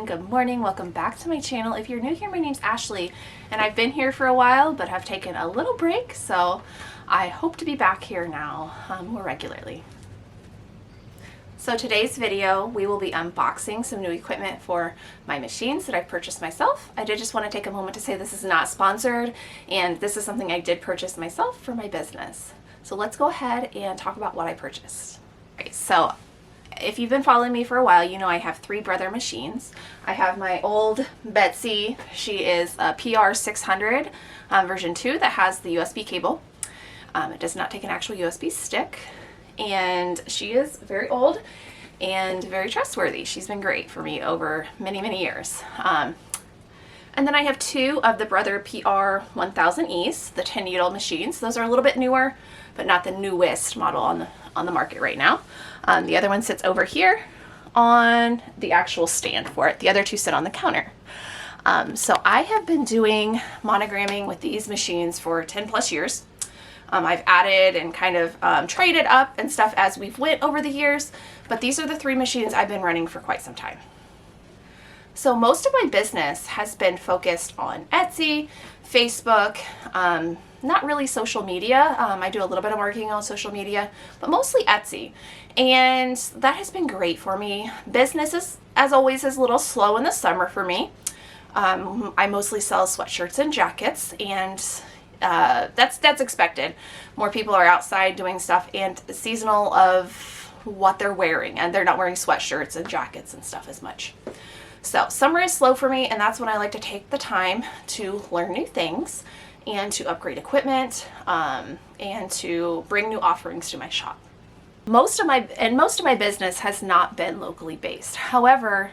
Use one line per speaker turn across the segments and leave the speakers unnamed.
good morning. Welcome back to my channel. If you're new here, my name's Ashley, and I've been here for a while, but have taken a little break, so I hope to be back here now more regularly. So today's video, we will be unboxing some new equipment for my machines that I've purchased myself. I did just want to take a moment to say this is not sponsored, and this is something I did purchase myself for my business. So let's go ahead and talk about what I purchased. Okay, so if you've been following me for a while, you know I have three brother machines. I have my old Betsy. She is a PR 600 version 2 that has the USB cable. It does not take an actual USB stick, and she is very old and very trustworthy. She's been great for me over many, many years. And then I have two of the Brother PR 1000Es, the 10 needle machines. Those are a little bit newer, but not the newest model on the market right now. The other one sits over here on the actual stand for it. The other two sit on the counter. So I have been doing monogramming with these machines for 10 plus years. I've added and kind of traded up and stuff as we've went over the years, but these are the three machines I've been running for quite some time. So most of my business has been focused on Etsy, Facebook, not really social media. I do a little bit of marketing on social media, but mostly Etsy. And that has been great for me. Business is, as always, is a little slow in the summer for me. I mostly sell sweatshirts and jackets, and that's expected. More people are outside doing stuff and seasonal of what they're wearing, and they're not wearing sweatshirts and jackets and stuff as much. So summer is slow for me, and that's when I like to take the time to learn new things and to upgrade equipment and to bring new offerings to my shop. Most of my business has not been locally based. However,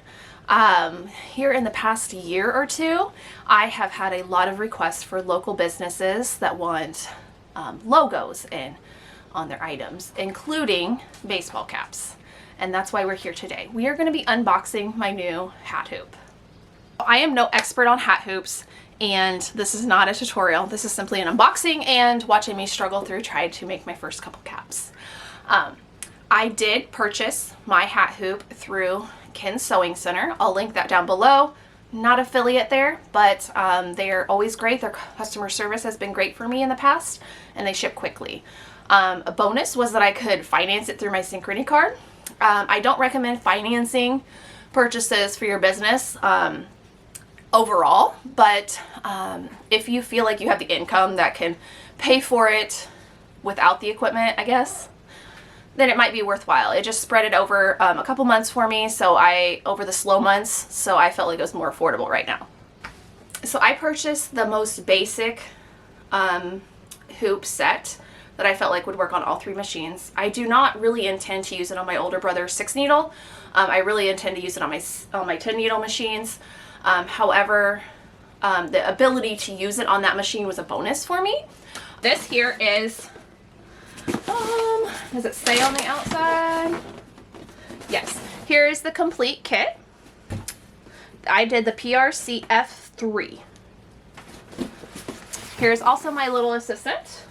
here in the past year or two, I have had a lot of requests for local businesses that want logos on their items, including baseball caps. And that's why we're here today. We are going to be unboxing my new hat hoop. I am no expert on hat hoops, and this is not a tutorial. This is simply an unboxing and watching me struggle through trying to make my first couple caps. I did purchase my hat hoop through Ken's Sewing Center. I'll link that down below. Not affiliate there, but they are always great. Their customer service has been great for me in the past, and they ship quickly. A bonus was that I could finance it through my Synchrony card. I don't recommend financing purchases for your business overall, but if you feel like you have the income that can pay for it without the equipment, I guess, then it might be worthwhile. It just spread it over a couple months for me, over the slow months, so I felt like it was more affordable right now. So I purchased the most basic hoop set that I felt like would work on all three machines. I do not really intend to use it on my older brother's 6 needle. I really intend to use it on my 10 needle machines. However, the ability to use it on that machine was a bonus for me. This here is, does it say on the outside? Yes, here is the complete kit. I did the PRCF3. Here's also my little assistant.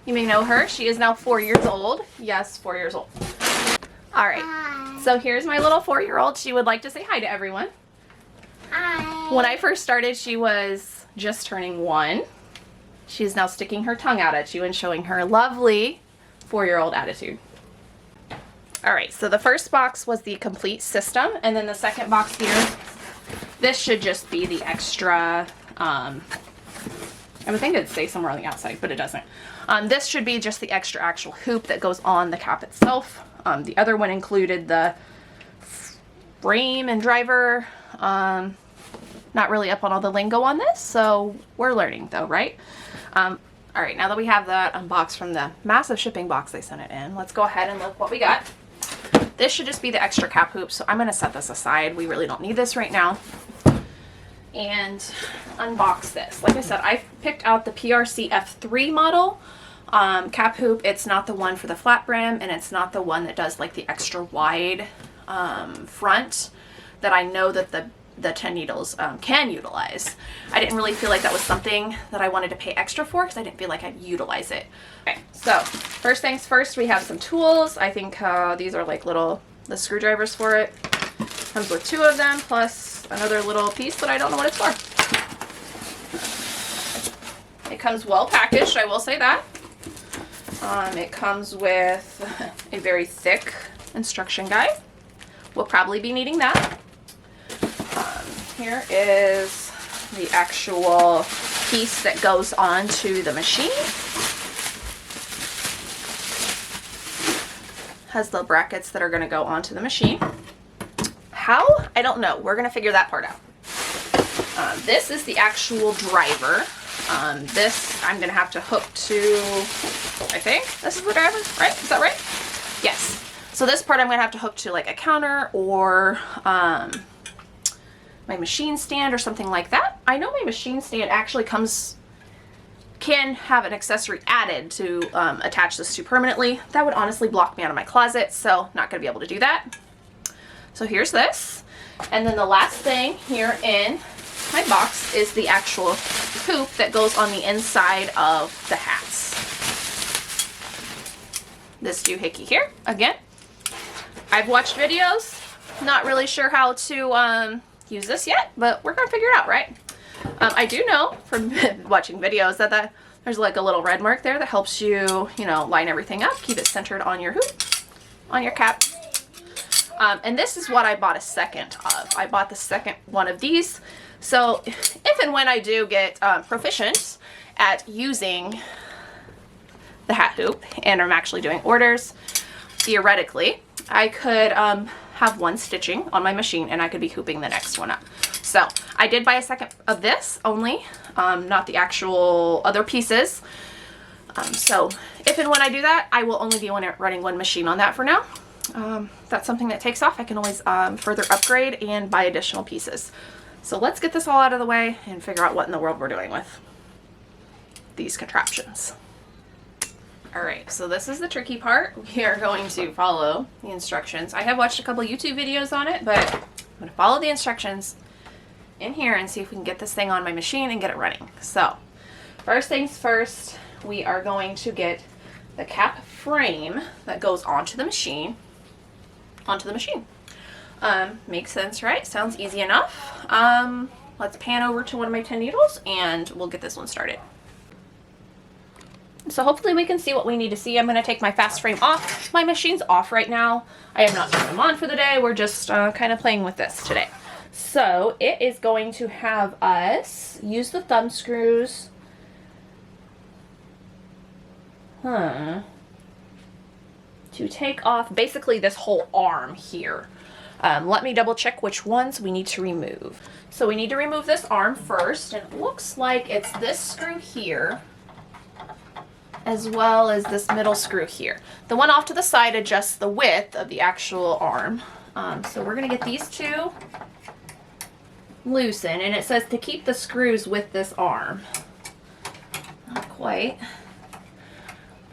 You may know her. She is now 4 years old. Yes, 4 years old. All right. Hi. So here's my little 4-year-old. She would like to say hi to everyone. Hi. When I first started, she was just turning 1. She's now sticking her tongue out at you and showing her lovely 4-year-old attitude. All right. So the first box was the complete system, and then the second box here, this should just be the extra. I would think it'd say somewhere on the outside, but it doesn't. This should be just the extra actual hoop that goes on the cap itself. The other one included the frame and driver. Not really up on all the lingo on this, so we're learning though, right? All right, now that we have that unboxed from the massive shipping box they sent it in, let's go ahead and look what we got. This should just be the extra cap hoop, so I'm going to set this aside. We really don't need this right now. And unbox this. Like I said, I picked out the PRCF3 model cap hoop. It's not the one for the flat brim, and it's not the one that does like the extra wide front that I know that the 10 needles can utilize. I didn't really feel like that was something that I wanted to pay extra for because I didn't feel like I'd utilize it. Okay, so first things first, we have some tools. I think these are like the screwdrivers for it. Comes with 2 of them plus another little piece that I don't know what it's for. It comes well packaged, I will say that. It comes with a very thick instruction guide. We'll probably be needing that. Here is the actual piece that goes onto the machine. Has the brackets that are going to go onto the machine. How? I don't know. We're going to figure that part out. This is the actual driver. This I'm going to have to hook to, I think this is the driver, right? Is that right? Yes. So this part I'm going to have to hook to like a counter or my machine stand or something like that. I know my machine stand actually can have an accessory added to attach this to permanently. That would honestly block me out of my closet, so not going to be able to do that. So here's this. And then the last thing here in my box is the actual hoop that goes on the inside of the hats. This doohickey here, again. I've watched videos, not really sure how to use this yet, but we're gonna figure it out, right? I do know from watching videos that there's like a little red mark there that helps you, line everything up, keep it centered on your hoop, on your cap. And this is what I bought a second of. I bought the second one of these. So if and when I do get proficient at using the hat hoop and I'm actually doing orders, theoretically, I could have one stitching on my machine and I could be hooping the next one up. So I did buy a second of this only, not the actual other pieces. So if and when I do that, I will only be running one machine on that for now. That's something that takes off. I can always further upgrade and buy additional pieces. So let's get this all out of the way and figure out what in the world we're doing with these contraptions. All right, so this is the tricky part. We are going to follow the instructions. I have watched a couple YouTube videos on it, but I'm going to follow the instructions in here and see if we can get this thing on my machine and get it running. So first things first, we are going to get the cap frame that goes onto the machine. Makes sense, right? Sounds easy enough. Let's pan over to one of my 10 needles and we'll get this one started. So hopefully we can see what we need to see. I'm going to take my fast frame off. My machine's off right now. I have not turned them on for the day. We're just kind of playing with this today. So it is going to have us use the thumb screws. To take off basically this whole arm here. Let me double check which ones we need to remove. So we need to remove this arm first, and it looks like it's this screw here as well as this middle screw here. The one off to the side adjusts the width of the actual arm. So we're going to get these two loosen, and it says to keep the screws with this arm. Not quite.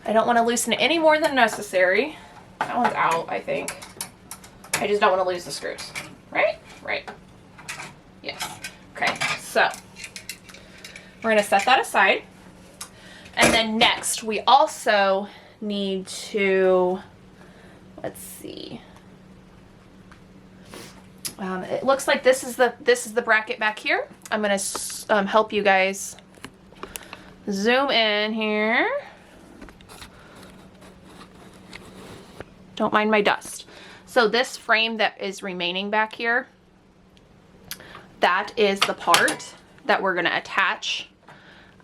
I don't want to loosen it any more than necessary. That one's out, I think. I just don't want to lose the screws. Right? Right. Yes. Okay, so we're going to set that aside. And then next, we also need to, let's see. It looks like this is the bracket back here. I'm going to help you guys zoom in here. Don't mind my dust. So this frame that is remaining back here, that is the part that we're going to attach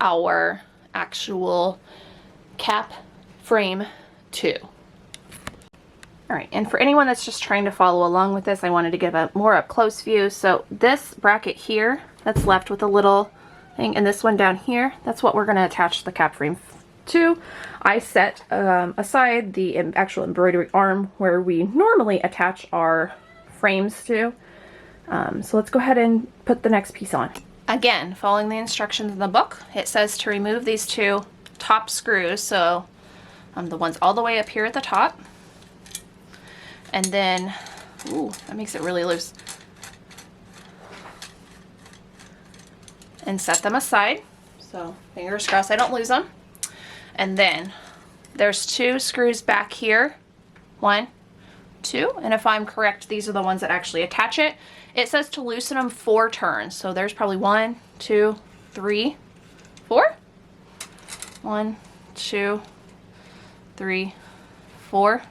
our actual cap frame to. All right, and for anyone that's just trying to follow along with this, I wanted to give a more up close view. So this bracket here that's left with a little thing, and this one down here, that's what we're going to attach the cap frame to. I set aside the actual embroidery arm where we normally attach our frames to. So let's go ahead and put the next piece on. Again, following the instructions in the book, it says to remove these two top screws, so the ones all the way up here at the top. And then, ooh, that makes it really loose. And set them aside. So fingers crossed I don't lose them. And then there's two screws back here. 1, 2, and if I'm correct, these are the ones that actually attach it. It says to loosen them 4 turns, so there's probably 1, 2, 3, 4. 1, 2, 3, 4,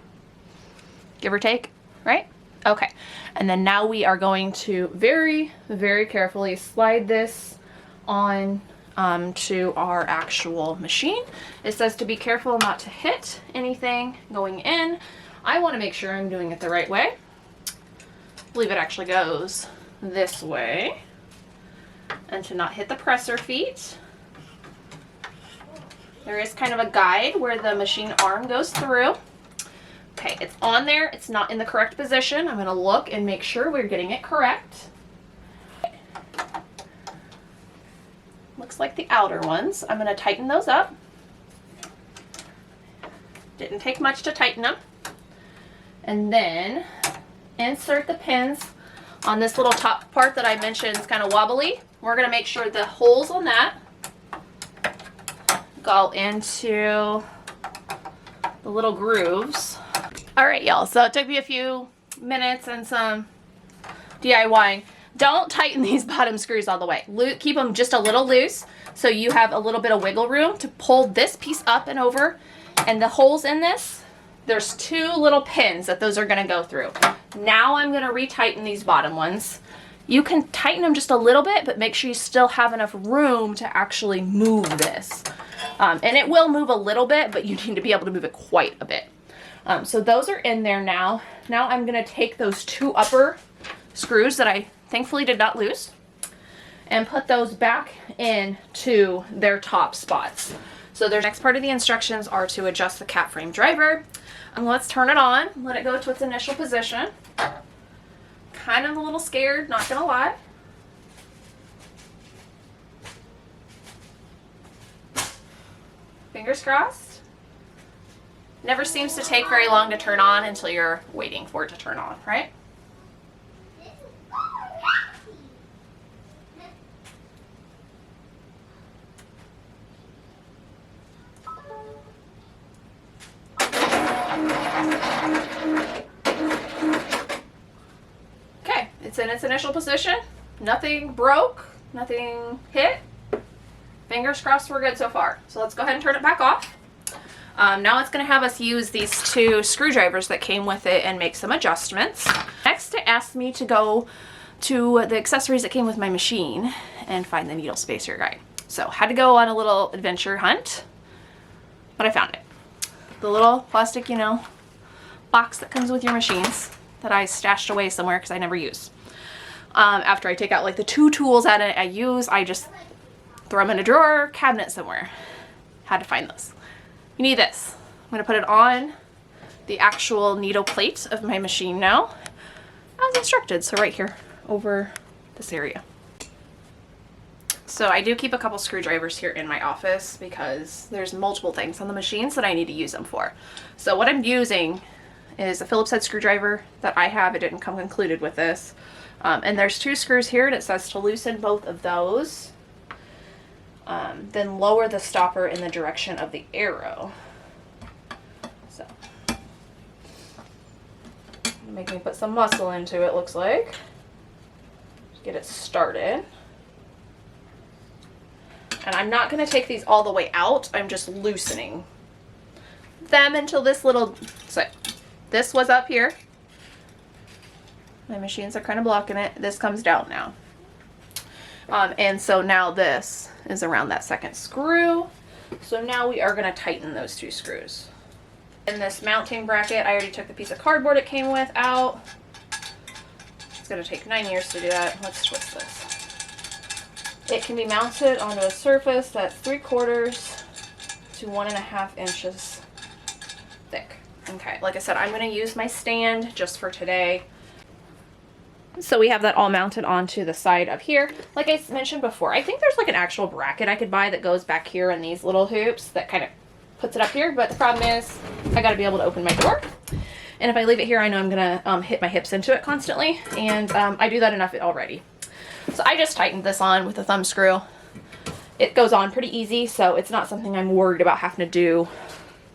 give or take, right? Okay, and then now we are going to very, very carefully slide this on to our actual machine. It says to be careful not to hit anything going in. I want to make sure I'm doing it the right way. I believe it actually goes this way, and to not hit the presser feet. There is kind of a guide where the machine arm goes through. Okay, it's on there. It's not in the correct position. I'm going to look and make sure we're getting it correct. Looks like the outer ones. I'm going to tighten those up. Didn't take much to tighten them. And then insert the pins on this little top part that I mentioned is kind of wobbly. We're going to make sure the holes on that go into the little grooves. All right, y'all, so it took me a few minutes and some DIYing. Don't tighten these bottom screws all the way. Keep them just a little loose so you have a little bit of wiggle room to pull this piece up and over. And the holes in this, there's 2 little pins that those are gonna go through. Now I'm gonna retighten these bottom ones. You can tighten them just a little bit, but make sure you still have enough room to actually move this. And it will move a little bit, but you need to be able to move it quite a bit. So those are in there now. Now I'm gonna take those 2 upper screws that I thankfully did not lose and put those back into their top spots. So the next part of the instructions are to adjust the cat frame driver. And let's turn it on, let it go to its initial position. Kind of a little scared, not gonna lie. Fingers crossed. Never seems to take very long to turn on until you're waiting for it to turn on, right? Okay, it's in its initial position. Nothing broke, nothing hit. Fingers crossed we're good so far. So let's go ahead and turn it back off. Now it's going to have us use these 2 screwdrivers that came with it and make some adjustments. Next, it asked me to go to the accessories that came with my machine and find the needle spacer guide. So had to go on a little adventure hunt, but I found it. The little plastic, you know, box that comes with your machines that I stashed away somewhere because I never use. After I take out like the 2 tools that I use, I just throw them in a drawer, cabinet somewhere. Had to find those. You need this. I'm going to put it on the actual needle plate of my machine now, as instructed. So right here over this area. So I do keep a couple screwdrivers here in my office because there's multiple things on the machines that I need to use them for. So what I'm using is a Phillips head screwdriver that I have. It didn't come included with this. And there's 2 screws here and it says to loosen both of those. Then lower the stopper in the direction of the arrow. So, make me put some muscle into it, looks like. Get it started. And I'm not going to take these all the way out. I'm just loosening them until this little, so this was up here. My machines are kind of blocking it. This comes down now. And so now this is around that 2nd screw. So now we are going to tighten those 2 screws. In this mounting bracket, I already took the piece of cardboard it came with out. It's going to take 9 years to do that. Let's twist this. It can be mounted onto a surface that's 3/4 to 1.5 inches thick. Okay, like I said, I'm going to use my stand just for today. So we have that all mounted onto the side up here. Like I mentioned before, I think there's like an actual bracket I could buy that goes back here in these little hoops that kind of puts it up here. But the problem is I got to be able to open my door. And if I leave it here, I know I'm going to hit my hips into it constantly. And I do that enough already. So I just tightened this on with a thumb screw. It goes on pretty easy, so it's not something I'm worried about having to do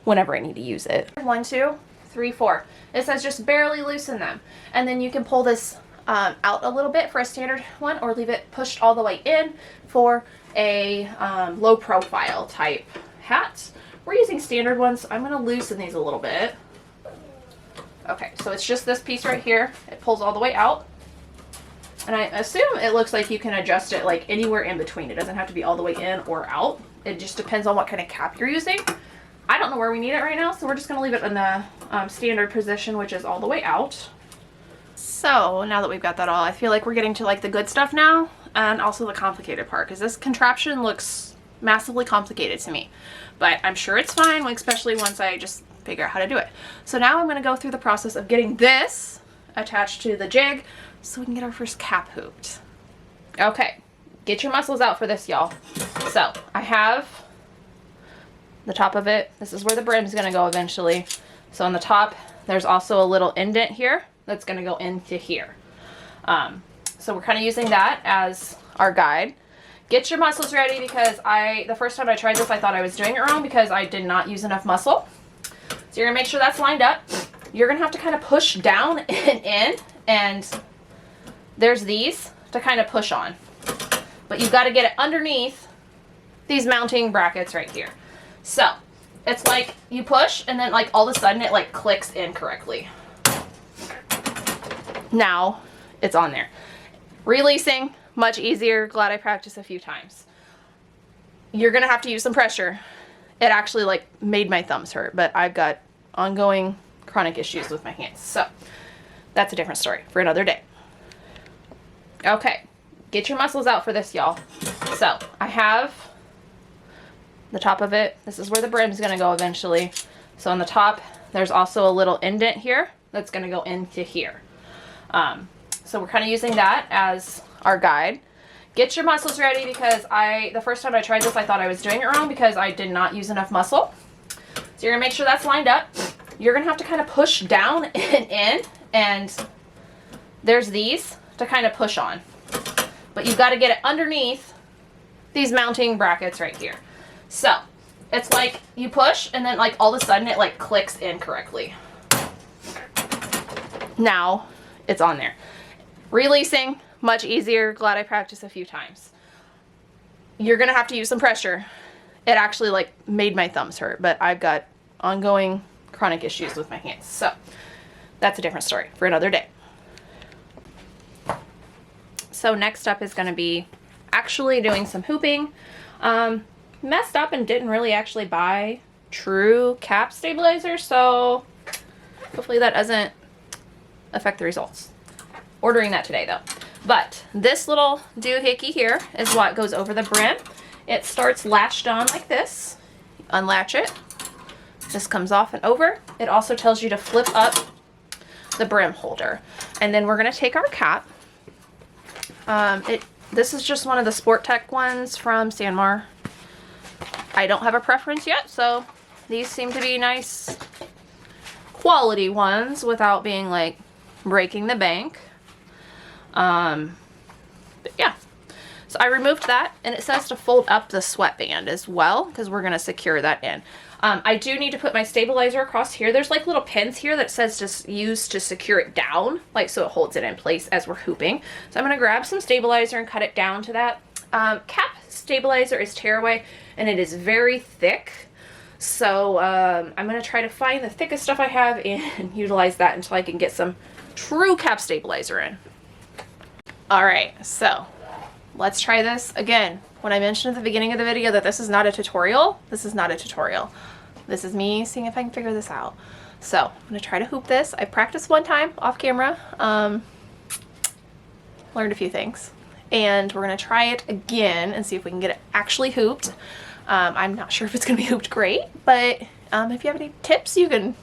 whenever I need to use it. 1, 2, 3, 4. It says just barely loosen them. And then you can pull this out a little bit for a standard one, or leave it pushed all the way in for a low profile type hat. We're using standard ones, so I'm going to loosen these a little bit. Okay, so it's just this piece right here. It pulls all the way out. And I assume it looks like you can adjust it like anywhere in between. It doesn't have to be all the way in or out. It just depends on what kind of cap you're using. I don't know where we need it right now, so we're just going to leave it in the standard position, which is all the way out. So now that we've got that all, I feel like we're getting to like the good stuff now, and also the complicated part, because this contraption looks massively complicated to me. But I'm sure it's fine, especially once I just figure out how to do it. So now I'm going to go through the process of getting this attached to the jig so we can get our first cap hooped. Okay, get your muscles out for this, y'all. So I have the top of it. This is where the brim is going to go eventually. So on the top, there's also a little indent here that's going to go into here. So we're kind of using that as our guide. Get your muscles ready, because the first time I tried this, I thought I was doing it wrong because I did not use enough muscle. So you're going to make sure that's lined up. You're going to have to kind of push down and in, and there's these to kind of push on. But you've got to get it underneath these mounting brackets right here. So it's like you push, and then like all of a sudden it like clicks in correctly. Now it's on there. Releasing, much easier. Glad I practiced a few times. You're going to have to use some pressure. It actually like made my thumbs hurt, but I've got ongoing chronic issues with my hands. So that's a different story for another day. Okay, get your muscles out for this, y'all. So I have the top of it. This is where the brim is going to go eventually. So on the top, there's also a little indent here that's going to go into here. So we're kind of using that as our guide. Get your muscles ready, because the first time I tried this, I thought I was doing it wrong because I did not use enough muscle. So you're going to make sure that's lined up. You're going to have to kind of push down and in, and there's these to kind of push on. But you've got to get it underneath these mounting brackets right here. So it's like you push, and then like all of a sudden it like clicks in correctly. Now it's on there. Releasing, much easier. Glad I practiced a few times. You're going to have to use some pressure. It actually like made my thumbs hurt, but I've got ongoing chronic issues with my hands. So that's a different story for another day. So next up is going to be actually doing some hooping. Messed up and didn't really actually buy true cap stabilizers, so hopefully that doesn't affect the results. Ordering that today though. But this little doohickey here is what goes over the brim. It starts latched on like this. Unlatch it. This comes off and over. It also tells you to flip up the brim holder. And then we're going to take our cap. This is just one of the Sport Tech ones from Sanmar. I don't have a preference yet, so these seem to be nice quality ones without being like breaking the bank. But yeah, so I removed that, and it says to fold up the sweatband as well, because we're going to secure that in. I do need to put my stabilizer across here. There's like little pins here that says just use to secure it down, like so it holds it in place as we're hooping. So I'm going to grab some stabilizer and cut it down to that. Cap stabilizer is tearaway, and it is very thick. So I'm going to try to find the thickest stuff I have and utilize that until I can get some true cap stabilizer in. All right, so let's try this again. When I mentioned at the beginning of the video that this is not a tutorial, this is not a tutorial. This is me seeing if I can figure this out. So I'm gonna try to hoop this. I practiced one time off camera, learned a few things, and we're gonna try it again and see if we can get it actually hooped. I'm not sure if it's gonna be hooped great, but if you have any tips, you can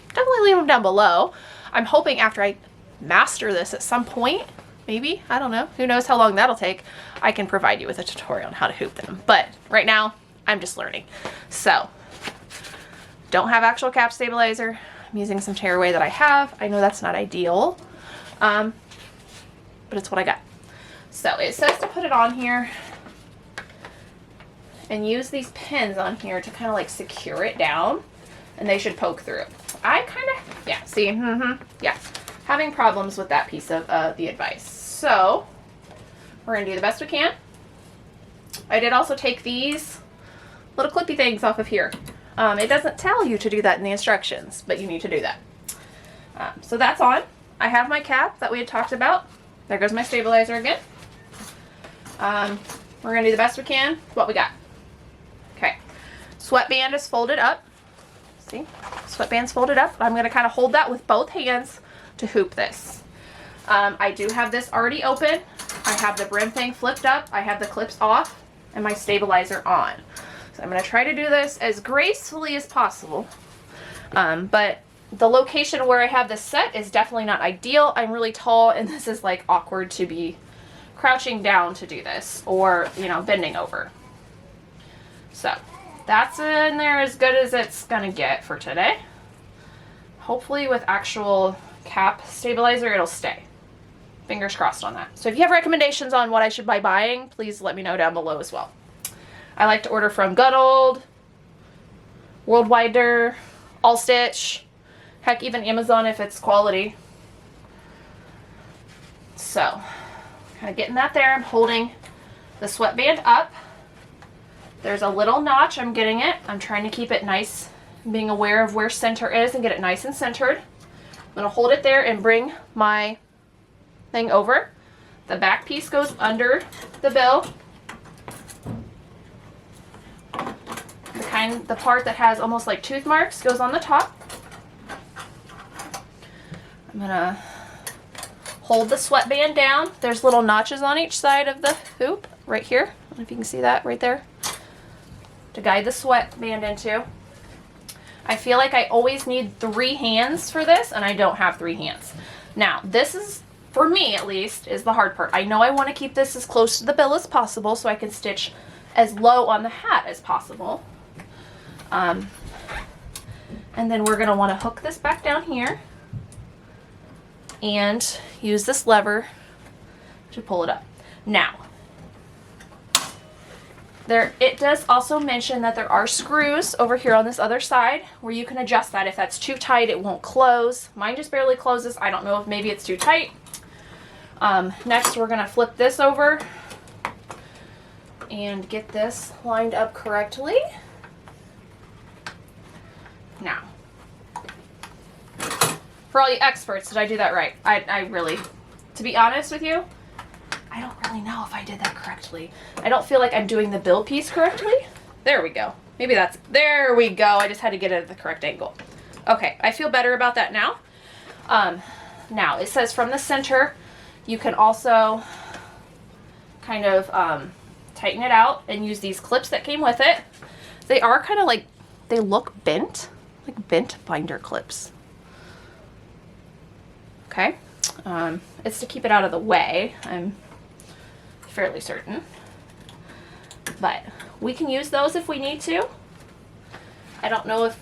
definitely leave them down below. I'm hoping after I master this at some point, maybe, I don't know, who knows how long that'll take, I can provide you with a tutorial on how to hoop them. But right now, I'm just learning. So, don't have actual cap stabilizer. I'm using some tearaway that I have. I know that's not ideal, but it's what I got. So it says to put it on here and use these pins on here to kind of like secure it down, and they should poke through it. I kind of, yeah, see, yeah, having problems with that piece of the advice. So we're going to do the best we can. I did also take these little clippy things off of here. It doesn't tell you to do that in the instructions, but you need to do that. So that's on. I have my cap that we had talked about. There goes my stabilizer again. We're going to do the best we can with what we got. Okay. Sweatband is folded up. See? Sweatband's folded up. I'm going to kind of hold that with both hands to hoop this. I do have this already open. I have the brim thing flipped up. I have the clips off and my stabilizer on. So I'm going to try to do this as gracefully as possible. But the location where I have this set is definitely not ideal. I'm really tall and this is like awkward to be crouching down to do this or, you know, bending over. So that's in there as good as it's gonna get for today. Hopefully with actual cap stabilizer, it'll stay. Fingers crossed on that. So if you have recommendations on what I should be buying, please let me know down below as well. I like to order from Good Old, Worldwider, All Stitch, heck, even Amazon if it's quality. So, kind of getting that there. I'm holding the sweatband up. There's a little notch. I'm getting it. I'm trying to keep it nice, being aware of where center is and get it nice and centered. I'm going to hold it there and bring my thing over. The back piece goes under the bill. The part that has almost like tooth marks goes on the top. I'm gonna hold the sweatband down. There's little notches on each side of the hoop right here. I don't know if you can see that right there to guide the sweatband into. I feel like I always need 3 hands for this and I don't have 3 hands. Now this is, for me at least, is the hard part. I know I want to keep this as close to the bill as possible so I can stitch as low on the hat as possible. And then we're going to want to hook this back down here and use this lever to pull it up. Now, it does also mention that there are screws over here on this other side where you can adjust that. If that's too tight, it won't close. Mine just barely closes. I don't know if maybe it's too tight. Next, we're going to flip this over and get this lined up correctly. Now, for all you experts, did I do that right? I really, to be honest with you, I don't really know if I did that correctly. I don't feel like I'm doing the bill piece correctly. There we go. Maybe that's, there we go. I just had to get it at the correct angle. Okay, I feel better about that now. Now, it says from the center, you can also kind of tighten it out and use these clips that came with it. They are kind of like, they look bent, like bent binder clips. Okay, it's to keep it out of the way, I'm fairly certain. But we can use those if we need to. I don't know if,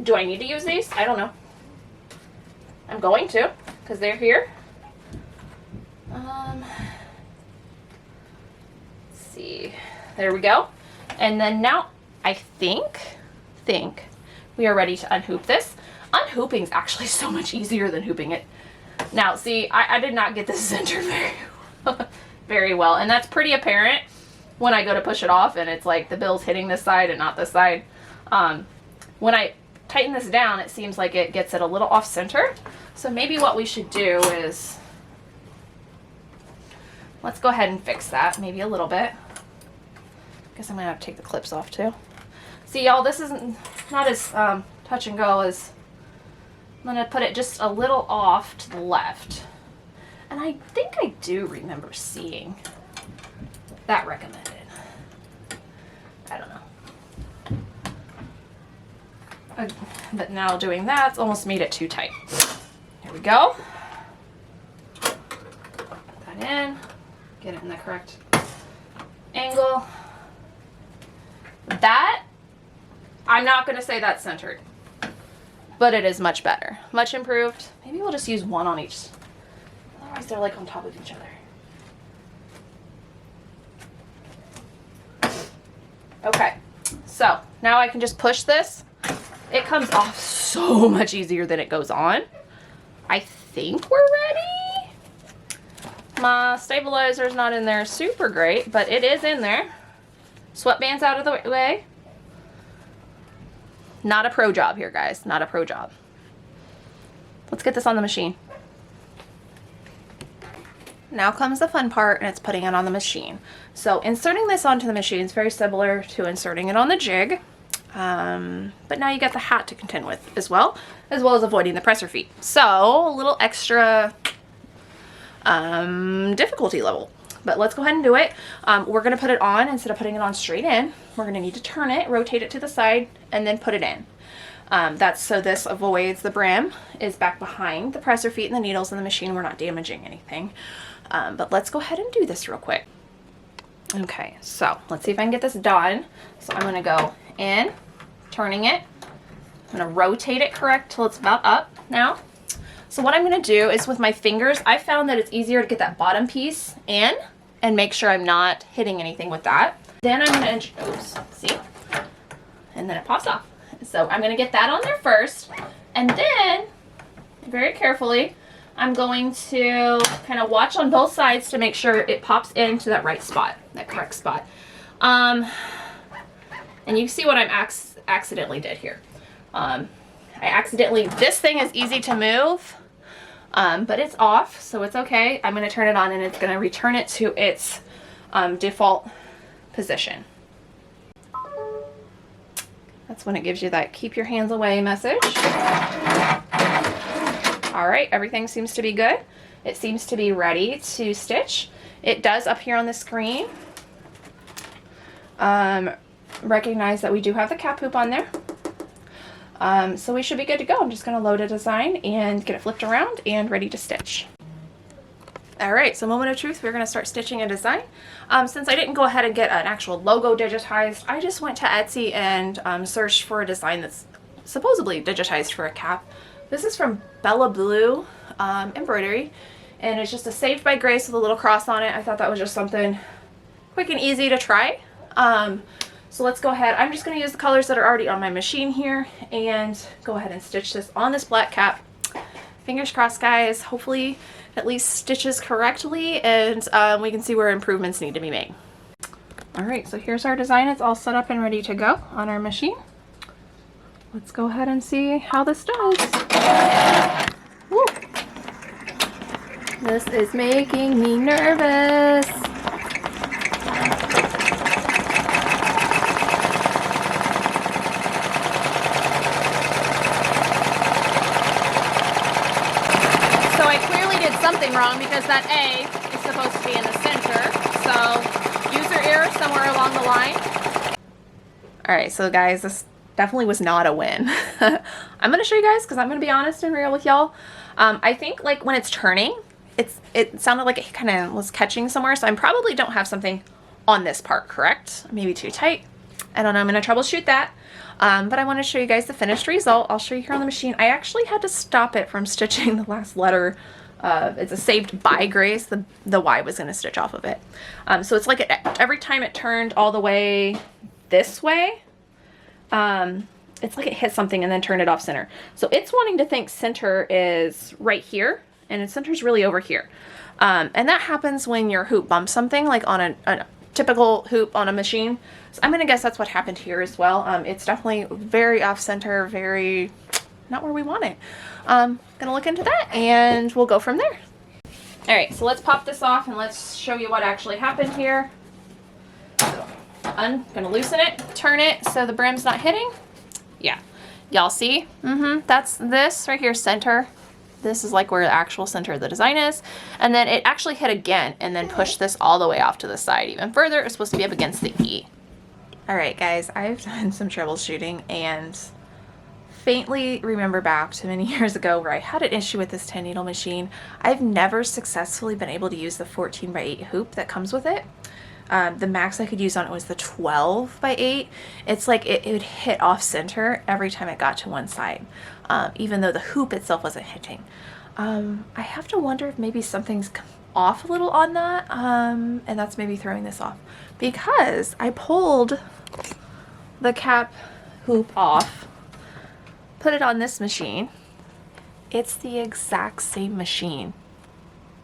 do I need to use these? I don't know. I'm going to, because they're here. Let's see, there we go. And then now I think we are ready to unhoop this. Unhooping is actually so much easier than hooping it. Now, see, I did not get this centered very well, and that's pretty apparent when I go to push it off and it's like the bill's hitting this side and not this side. When I tighten this down, it seems like it gets it a little off center. So maybe what we should do is, let's go ahead and fix that maybe a little bit. Guess I'm gonna have to take the clips off too. See, y'all, this isn't not as touch and go as, I'm gonna put it just a little off to the left. And I think I do remember seeing that recommended. I don't know. But now doing that's almost made it too tight. Here we go. Put that in. Get it in the correct angle. That, I'm not going to say that's centered, but it is much better. Much improved. Maybe we'll just use one on each. Otherwise they're like on top of each other. Okay, so now I can just push this It comes off so much easier than it goes on. I think we're ready. My stabilizer's not in there super great, but it is in there. Sweatband's out of the way. Not a pro job here, guys. Not a pro job. Let's get this on the machine. Now comes the fun part, and it's putting it on the machine. So inserting this onto the machine is very similar to inserting it on the jig. But now you got the hat to contend with as well as avoiding the presser feet. So a little extra difficulty level. But let's go ahead and do it. We're going to put it on instead of putting it on straight in. We're going to need to turn it, rotate it to the side, and then put it in. That's so this avoids the brim is back behind the presser feet and the needles in the machine. We're not damaging anything. But let's go ahead and do this real quick. Okay, so let's see if I can get this done. So I'm going to go in, turning it. I'm going to rotate it correct till it's about up now. So what I'm going to do is with my fingers, I found that it's easier to get that bottom piece in and make sure I'm not hitting anything with that. Then I'm going to, oops, see? And then it pops off. So I'm going to get that on there first. And then, very carefully, I'm going to kind of watch on both sides to make sure it pops into that right spot, that correct spot. And you see what I'm accidentally did here. This thing is easy to move, but it's off, so it's okay. I'm going to turn it on and it's going to return it to its default position. That's when it gives you that keep your hands away message. All right, everything seems to be good. It seems to be ready to stitch. It does up here on the screen. Recognize that we do have the cap hoop on there. So we should be good to go. I'm just going to load a design and get it flipped around and ready to stitch. All right, so moment of truth, we're going to start stitching a design. Since I didn't go ahead and get an actual logo digitized, I just went to Etsy and searched for a design that's supposedly digitized for a cap. This is from Bella Blue Embroidery, and it's just a Saved by Grace with a little cross on it. I thought that was just something quick and easy to try. So let's go ahead. I'm just going to use the colors that are already on my machine here and go ahead and stitch this on this black cap. Fingers crossed, guys. Hopefully at least stitches correctly, and we can see where improvements need to be made. All right, so here's our design. It's all set up and ready to go on our machine. Let's go ahead and see how this does. Woo. This is making me nervous. Something wrong because that A is supposed to be in the center, so user error somewhere along the line. Alright, so guys, this definitely was not a win. I'm going to show you guys because I'm going to be honest and real with y'all. I think like when it's turning, it sounded like it kind of was catching somewhere, so I probably don't have something on this part correct. Maybe too tight. I don't know, I'm going to troubleshoot that. But I want to show you guys the finished result. I'll show you here on the machine. I actually had to stop it from stitching the last letter. It's a Saved by Grace. The Y was going to stitch off of it. So it's like every time it turned all the way this way, it's like it hit something and then turned it off center. So it's wanting to think center is right here, and its center's really over here. And that happens when your hoop bumps something, like on a typical hoop on a machine. So I'm going to guess that's what happened here as well. It's definitely very off center, very not where we want it. Gonna look into that and we'll go from there. All right, so let's pop this off and let's show you what actually happened here. So I'm gonna loosen it, turn it so the brim's not hitting. Yeah, y'all see? That's this right here, center. This is like where the actual center of the design is. And then it actually hit again and then pushed this all the way off to the side even further. It's supposed to be up against the E. All right, guys, I've done some troubleshooting and faintly remember back to many years ago where I had an issue with this 10 needle machine. I've never successfully been able to use the 14 by 8 hoop that comes with it. The max I could use on it was the 12 by 8. It's like it would hit off center every time it got to one side, even though the hoop itself wasn't hitting. I have to wonder if maybe something's off a little on that, and that's maybe throwing this off, because I pulled the cap hoop off put it on this machine, it's the exact same machine,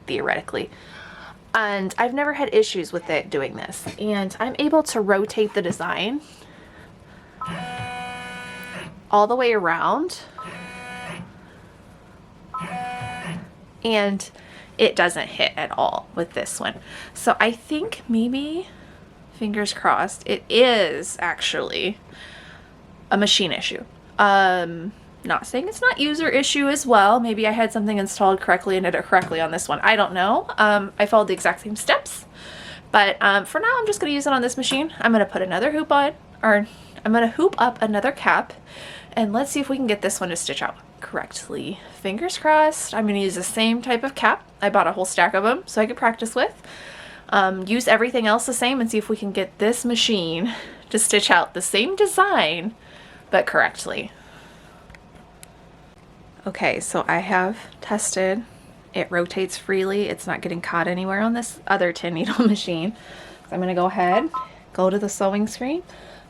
theoretically. And I've never had issues with it doing this. And I'm able to rotate the design all the way around. And it doesn't hit at all with this one. So I think maybe, fingers crossed, it is actually a machine issue. Not saying it's not user issue as well. Maybe I had something installed correctly and did it correctly on this one. I don't know. I followed the exact same steps. But for now, I'm just going to use it on this machine. I'm going to put another hoop on, or I'm going to hoop up another cap. And let's see if we can get this one to stitch out correctly. Fingers crossed. I'm going to use the same type of cap. I bought a whole stack of them so I could practice with. Use everything else the same and see if we can get this machine to stitch out the same design, but correctly. Okay, so I have tested. It rotates freely. It's not getting caught anywhere on this other 10 needle machine. So I'm going to go ahead, go to the sewing screen.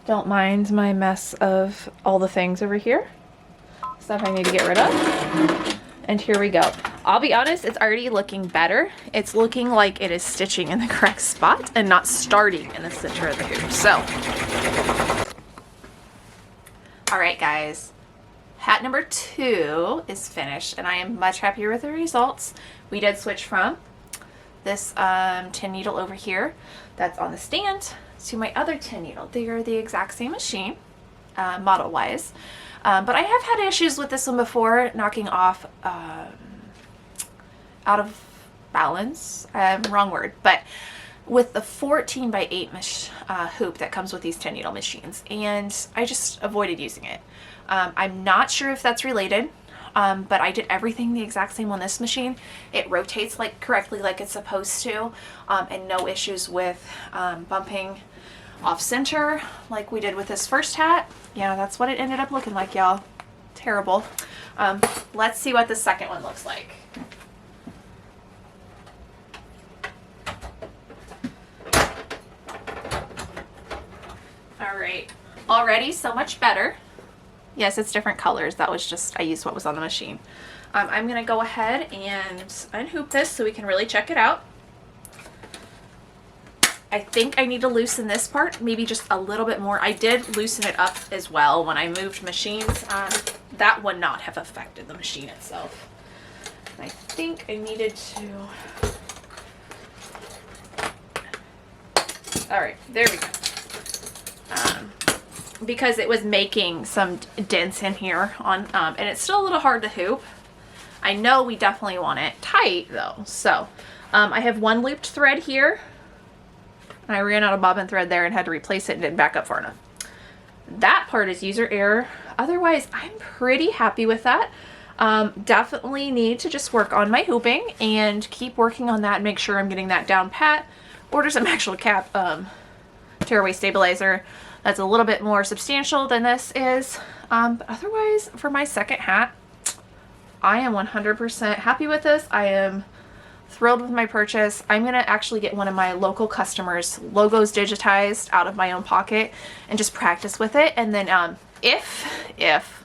Don't mind my mess of all the things over here. Stuff I need to get rid of. And here we go. I'll be honest, it's already looking better. It's looking like it is stitching in the correct spot and not starting in the center of the hoop. So, all right, guys. Hat number 2 is finished, and I am much happier with the results. We did switch from this 10 needle over here that's on the stand to my other 10 needle. They are the exact same machine, model-wise, but I have had issues with this one before, knocking off out of balance. Wrong word, but with the 14 by 8 hoop that comes with these 10 needle machines, and I just avoided using it. I'm not sure if that's related, but I did everything the exact same on this machine. It rotates correctly like it's supposed to, and no issues with bumping off center like we did with this first hat. Yeah, that's what it ended up looking like, y'all. Terrible. Let's see what the second one looks like. All right, already so much better. Yes, it's different colors. That was just, I used what was on the machine. I'm going to go ahead and unhoop this so we can really check it out. I think I need to loosen this part, maybe just a little bit more. I did loosen it up as well when I moved machines. That would not have affected the machine itself. I think I needed to... All right, there we go. Because it was making some dents in here on, and it's still a little hard to hoop. I know we definitely want it tight though. So I have one looped thread here. I ran out of bobbin thread there and had to replace it and didn't back up far enough. That part is user error. Otherwise, I'm pretty happy with that. Definitely need to just work on my hooping and keep working on that and make sure I'm getting that down pat. Order some actual cap tearaway stabilizer that's a little bit more substantial than this is. But otherwise, for my second hat, I am 100% happy with this. I am thrilled with my purchase. I'm going to actually get one of my local customers' logos digitized out of my own pocket and just practice with it. And then if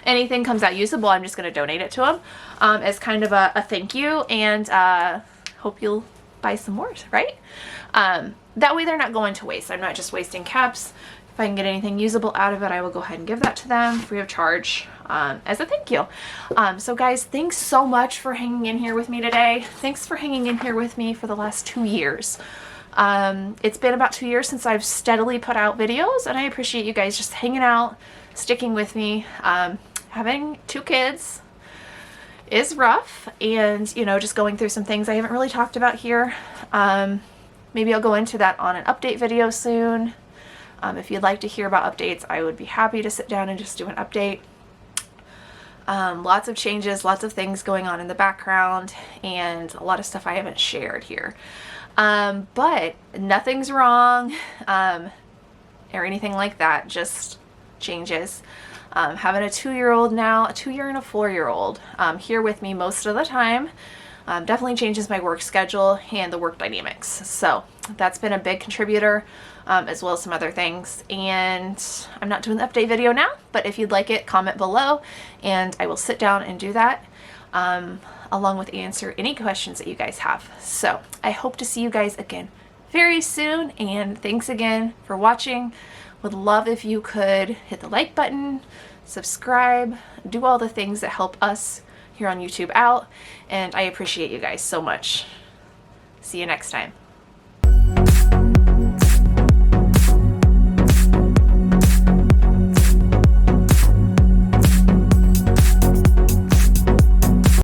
anything comes out usable, I'm just going to donate it to them as kind of a thank you, and hope you'll buy some more, right? That way they're not going to waste. I'm not just wasting caps. If I can get anything usable out of it, I will go ahead and give that to them free of charge as a thank you. So guys, thanks so much for hanging in here with me today. Thanks for hanging in here with me for the last 2 years. It's been about 2 years since I've steadily put out videos, and I appreciate you guys just hanging out, sticking with me. Having 2 kids is rough, and you know, just going through some things I haven't really talked about here. Maybe I'll go into that on an update video soon. If you'd like to hear about updates, I would be happy to sit down and just do an update. Lots of changes, lots of things going on in the background, and a lot of stuff I haven't shared here. But nothing's wrong or anything like that, just changes. Having a 2-year-old now, a 2-year and a 4-year-old here with me most of the time definitely changes my work schedule and the work dynamics. So that's been a big contributor. as well as some other things. And I'm not doing the update video now, but if you'd like it, comment below and I will sit down and do that, along with answer any questions that you guys have. So I hope to see you guys again very soon, and thanks again for watching. Would love if you could hit the like button, subscribe, do all the things that help us here on YouTube out, and I appreciate you guys so much. See you next time.